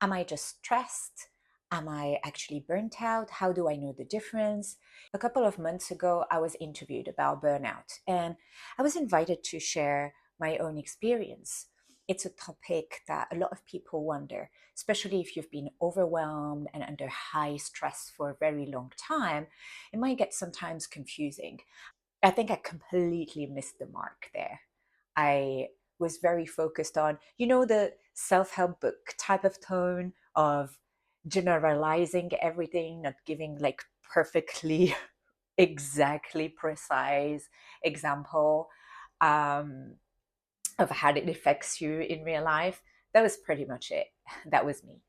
Am I just stressed? Am I actually burnt out? How do I know the difference? A couple of months ago, I was interviewed about burnout, and I was invited to share my own experience. It's a topic that a lot of people wonder, especially if you've been overwhelmed and under high stress for a very long time. It might get sometimes confusing. I think I completely missed the mark there. I was very focused on, the self help book type of tone of generalizing everything, not giving like perfectly, exactly precise example um, of how it affects you in real life. That was pretty much it. That was me.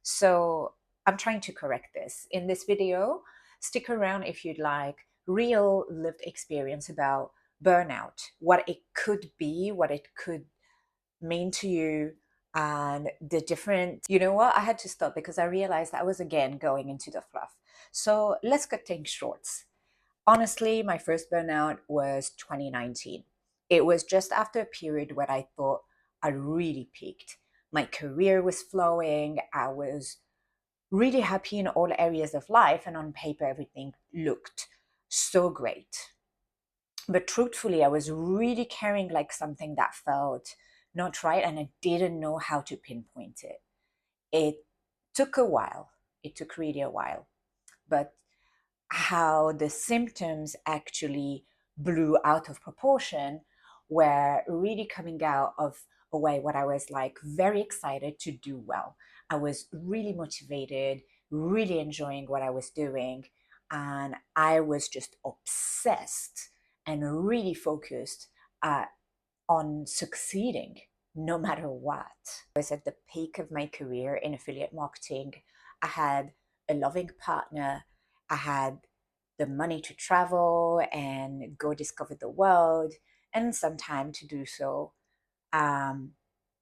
So I'm trying to correct this. In this video, stick around if you'd like real lived experience about burnout, what it could be, what it could mean to you, and the different, you know what, I had to stop because I realized I was again going into the fluff. So let's cut things short. Honestly, my first burnout was 2019. It was just after a period where I thought I really peaked. My career was flowing. I was really happy in all areas of life, and on paper, everything looked so great. But truthfully, I was really carrying like something that felt not right, and I didn't know how to pinpoint it. It took a while. It took really a while. But how the symptoms actually blew out of proportion were really coming out of a way what I was like very excited to do well. I was really motivated, really enjoying what I was doing, and I was just obsessed and really focused uh, on succeeding no matter what. I was at the peak of my career in affiliate marketing. I had a loving partner. I had the money to travel and go discover the world and some time to do so. Um,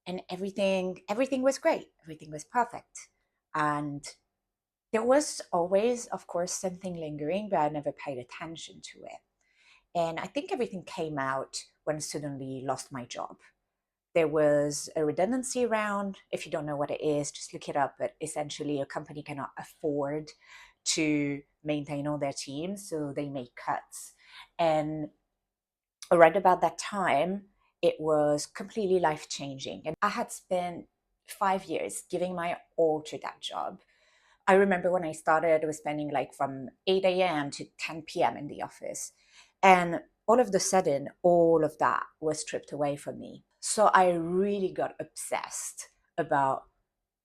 and everything was great. Everything was perfect. And there was always, of course, something lingering, but I never paid attention to it. And I think everything came out when I suddenly lost my job. There was a redundancy round. If you don't know what it is, just look it up. But essentially, a company cannot afford to maintain all their teams, so they make cuts. And right about that time, it was completely life changing. And I had spent 5 years giving my all to that job. I remember when I started, I was spending like from 8 a.m. to 10 p.m. in the office. And all of the sudden, all of that was stripped away from me. So I really got obsessed about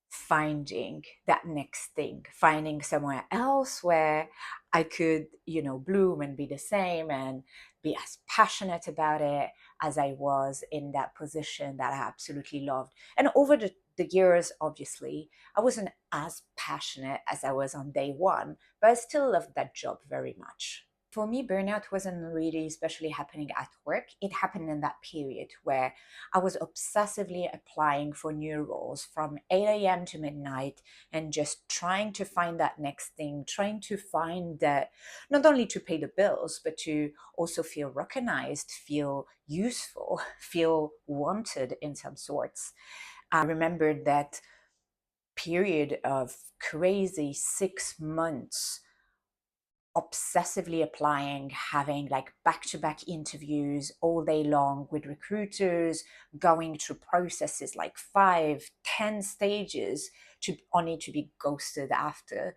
finding that next thing, finding somewhere else where I could, bloom and be the same and be as passionate about it as I was in that position that I absolutely loved. And over the years, obviously, I wasn't as passionate as I was on day one, but I still loved that job very much. For me, burnout wasn't really especially happening at work. It happened in that period where I was obsessively applying for new roles from 8 a.m. to midnight and just trying to find that next thing, trying to find that not only to pay the bills, but to also feel recognized, feel useful, feel wanted in some sorts. I remembered that period of crazy 6 months obsessively applying, having like back to back interviews all day long with recruiters, going through processes like 5, 10 stages to only to be ghosted after.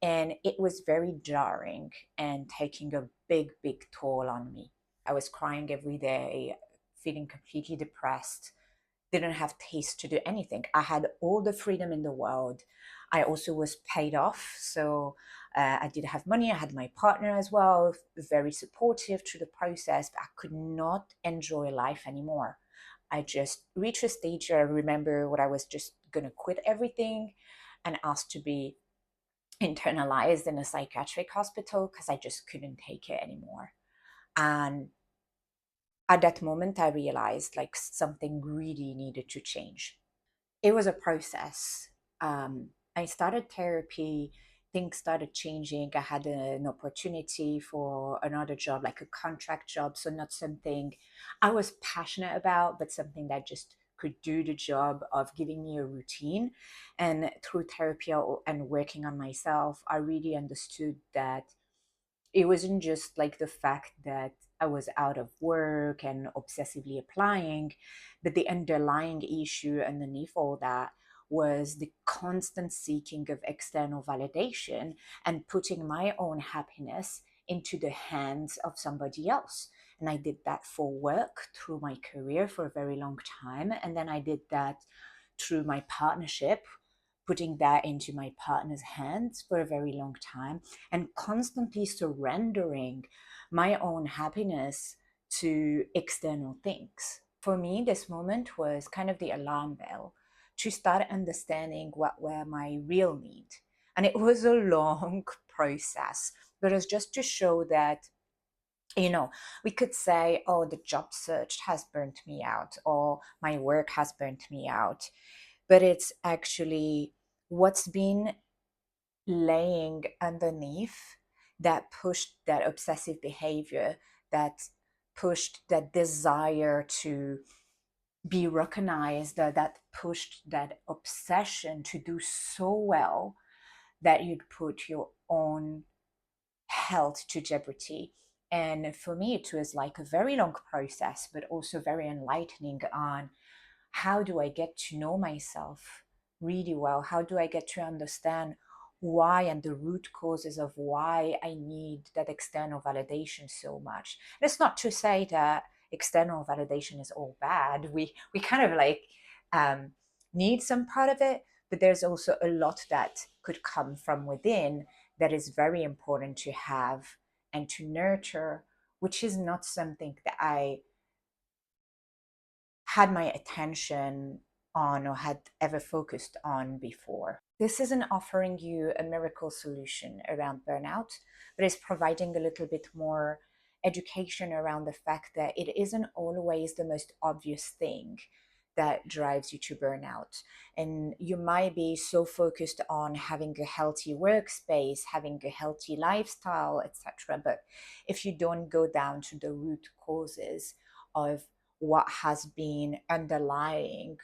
And it was very jarring and taking a big toll on me. I was crying every day, feeling completely depressed, didn't have taste to do anything. I had all the freedom in the world. I also was paid off. So I did have money. I had my partner as well, very supportive through the process, but I could not enjoy life anymore. I just reached a stage where I remember what I was just going to quit everything and asked to be internalized in a psychiatric hospital because I just couldn't take it anymore. And at that moment, I realized like something really needed to change. It was a process. I started therapy, things started changing. I had an opportunity for another job, like a contract job. So, not something I was passionate about, but something that just could do the job of giving me a routine. And through therapy and working on myself, I really understood that it wasn't just like the fact that I was out of work and obsessively applying, but the underlying issue underneath all that was the constant seeking of external validation and putting my own happiness into the hands of somebody else. And I did that for work through my career for a very long time. And then I did that through my partnership, putting that into my partner's hands for a very long time, and constantly surrendering my own happiness to external things. For me, this moment was kind of the alarm bell to start understanding what were my real needs. And it was a long process, but it's just to show that, we could say, oh, the job search has burnt me out, or my work has burnt me out. But it's actually what's been laying underneath that pushed that obsessive behavior, that pushed that desire to be recognized, that pushed that obsession to do so well that you'd put your own health to jeopardy. And for me, it was like a very long process, but also very enlightening on how do I get to know myself really well? How do I get to understand why and the root causes of why I need that external validation so much? And it's not to say that external validation is all bad. We kind of like um, need some part of it, but there's also a lot that could come from within that is very important to have and to nurture, which is not something that I had my attention on or had ever focused on before. This isn't offering you a miracle solution around burnout, but is providing a little bit more education around the fact that it isn't always the most obvious thing that drives you to burnout. And you might be so focused on having a healthy workspace, having a healthy lifestyle, etc. But if you don't go down to the root causes of what has been underlying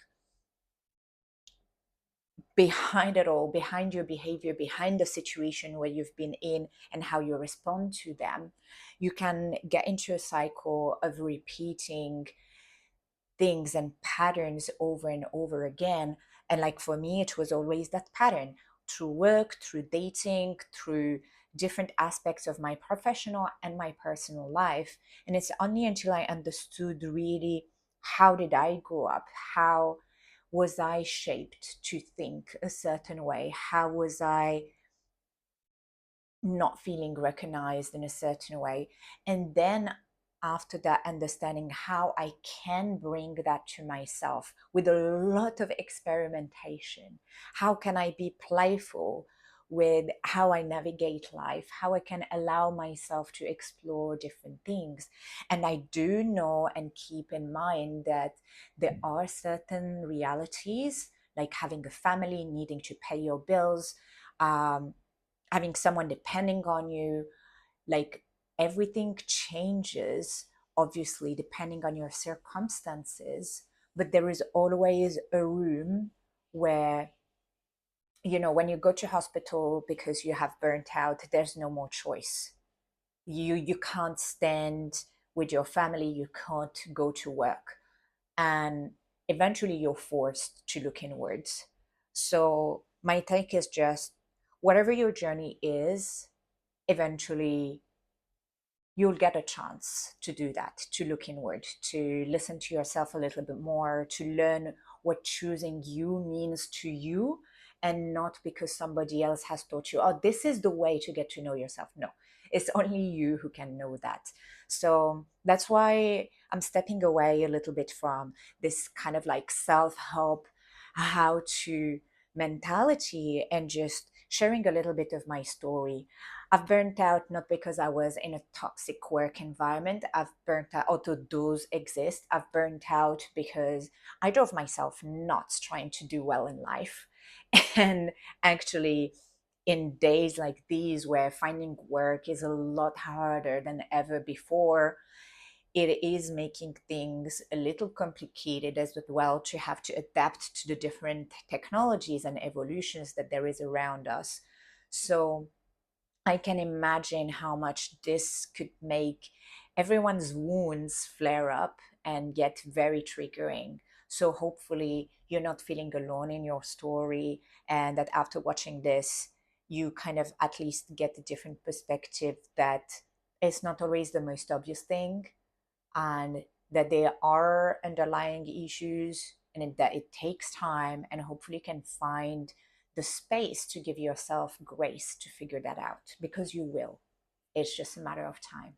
behind it all, behind your behavior, behind the situation where you've been in and how you respond to them, you can get into a cycle of repeating things and patterns over and over again. And like for me, it was always that pattern through work, through dating, through different aspects of my professional and my personal life. And it's only until I understood really how did I grow up? How was I shaped to think a certain way? How was I not feeling recognized in a certain way? And then after that, understanding how I can bring that to myself with a lot of experimentation. How can I be playful with how I navigate life, how I can allow myself to explore different things? And I do know and keep in mind that there are certain realities, like having a family, needing to pay your bills, um, having someone depending on you, like everything changes, obviously, depending on your circumstances. But there is always a room where, when you go to hospital because you have burnt out, there's no more choice. You can't stand with your family, you can't go to work. And eventually you're forced to look inwards. So my take is just whatever your journey is, eventually you'll get a chance to do that, to look inward, to listen to yourself a little bit more, to learn what choosing you means to you, and not because somebody else has taught you, oh, this is the way to get to know yourself. No, it's only you who can know that. So that's why I'm stepping away a little bit from this kind of like self help, how to mentality, and just sharing a little bit of my story. I've burnt out not because I was in a toxic work environment. I've burnt out, although those exist. I've burnt out because I drove myself nuts trying to do well in life. And actually, in days like these where finding work is a lot harder than ever before, it is making things a little complicated as well to have to adapt to the different technologies and evolutions that there is around us. So I can imagine how much this could make everyone's wounds flare up and get very triggering. So hopefully you're not feeling alone in your story, and that after watching this, you kind of at least get a different perspective that it's not always the most obvious thing, and that there are underlying issues, and that it takes time, and hopefully you can find the space to give yourself grace to figure that out, because you will. It's just a matter of time.